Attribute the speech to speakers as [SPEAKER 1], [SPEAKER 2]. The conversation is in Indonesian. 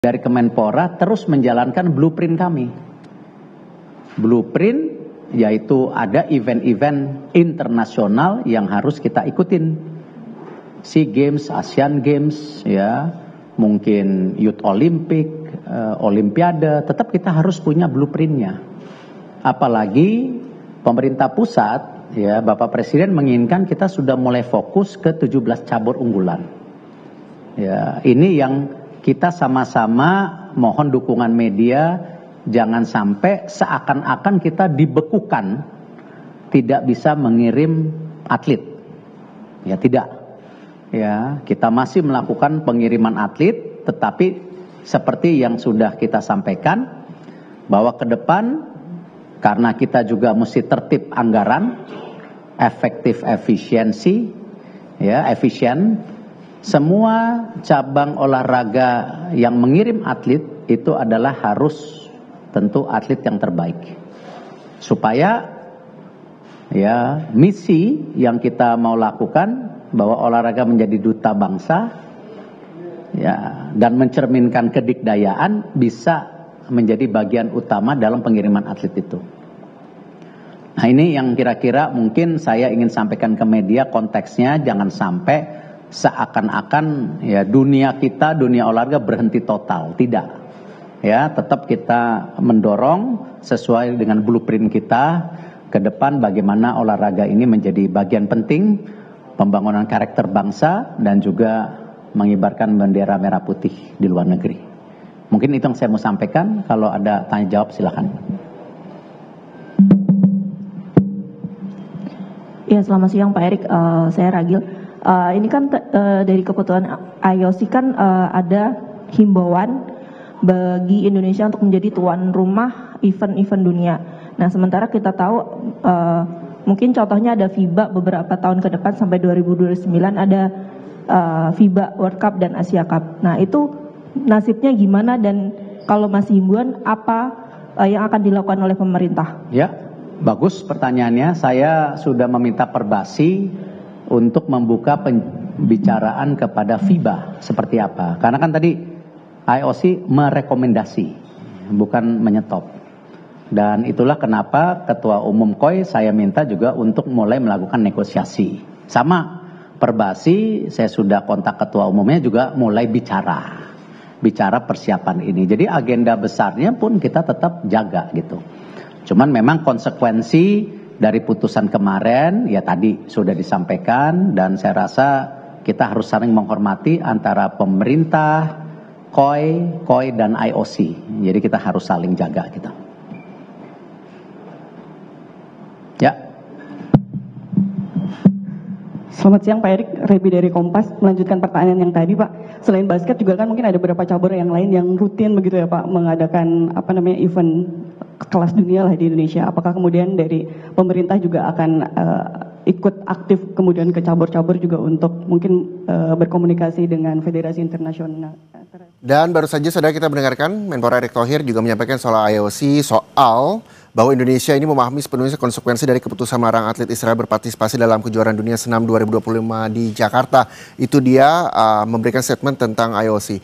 [SPEAKER 1] Dari Kemenpora terus menjalankan blueprint kami. Blueprint yaitu ada event-event internasional yang harus kita ikutin. SEA Games, Asian Games, ya, mungkin Youth Olympic, Olimpiade, tetap kita harus punya blueprintnya. Apalagi pemerintah pusat, ya, Bapak Presiden menginginkan kita sudah mulai fokus ke 17 cabur unggulan. Ya, ini yang kita sama-sama mohon dukungan media, jangan sampai seakan-akan kita dibekukan, tidak bisa mengirim atlet. Ya, tidak. Ya, kita masih melakukan pengiriman atlet, tetapi seperti yang sudah kita sampaikan, bahwa ke depan, karena kita juga mesti tertib anggaran, efektif efisiensi, ya, efisien, semua cabang olahraga yang mengirim atlet itu adalah harus tentu atlet yang terbaik. Supaya ya misi yang kita mau lakukan bahwa olahraga menjadi duta bangsa ya dan mencerminkan kedikdayaan bisa menjadi bagian utama dalam pengiriman atlet itu. Nah, ini yang kira-kira mungkin saya ingin sampaikan ke media, konteksnya jangan sampai seakan-akan ya dunia kita, dunia olahraga berhenti total. Tidak. Ya, tetap kita mendorong sesuai dengan blueprint kita ke depan bagaimana olahraga ini menjadi bagian penting pembangunan karakter bangsa dan juga mengibarkan bendera merah putih di luar negeri. Mungkin itu yang saya mau sampaikan. Kalau ada tanya jawab silakan.
[SPEAKER 2] Ya, selamat siang Pak Erik, saya Ragil. Ini kan dari keputusan IOC kan ada himbauan bagi Indonesia untuk menjadi tuan rumah event-event dunia. Nah, sementara kita tahu mungkin contohnya ada FIBA beberapa tahun ke depan sampai 2029 ada FIBA World Cup dan Asia Cup. Nah, itu nasibnya gimana dan kalau masih himbauan apa yang akan dilakukan oleh pemerintah? Ya,
[SPEAKER 1] bagus pertanyaannya. Saya sudah meminta Perbasi untuk membuka pembicaraan kepada FIBA seperti apa. Karena kan tadi IOC merekomendasi, bukan menyetop. Dan itulah kenapa Ketua Umum KOI saya minta juga untuk mulai melakukan negosiasi. Sama Perbasi, saya sudah kontak Ketua Umumnya juga mulai bicara persiapan ini. Jadi agenda besarnya pun kita tetap jaga gitu. Cuman memang konsekuensi dari putusan kemarin, ya tadi sudah disampaikan dan saya rasa kita harus saling menghormati antara pemerintah, KOI dan IOC. Jadi kita harus saling jaga gitu. Ya.
[SPEAKER 3] Selamat siang Pak Erik, Rebi dari Kompas. Melanjutkan pertanyaan yang tadi Pak. Selain basket juga kan mungkin ada beberapa cabur yang lain yang rutin begitu ya Pak, mengadakan event kelas dunia lah di Indonesia. Apakah kemudian dari pemerintah juga akan ikut aktif kemudian ke cabur-cabur juga untuk mungkin berkomunikasi dengan federasi internasional?
[SPEAKER 4] Dan baru saja saudara kita mendengarkan Menpora Erick Thohir juga menyampaikan soal IOC soal bahwa Indonesia ini memahami sepenuhnya konsekuensi dari keputusan melarang atlet Israel berpartisipasi dalam kejuaraan dunia senam 2025 di Jakarta. Itu dia memberikan statement tentang IOC.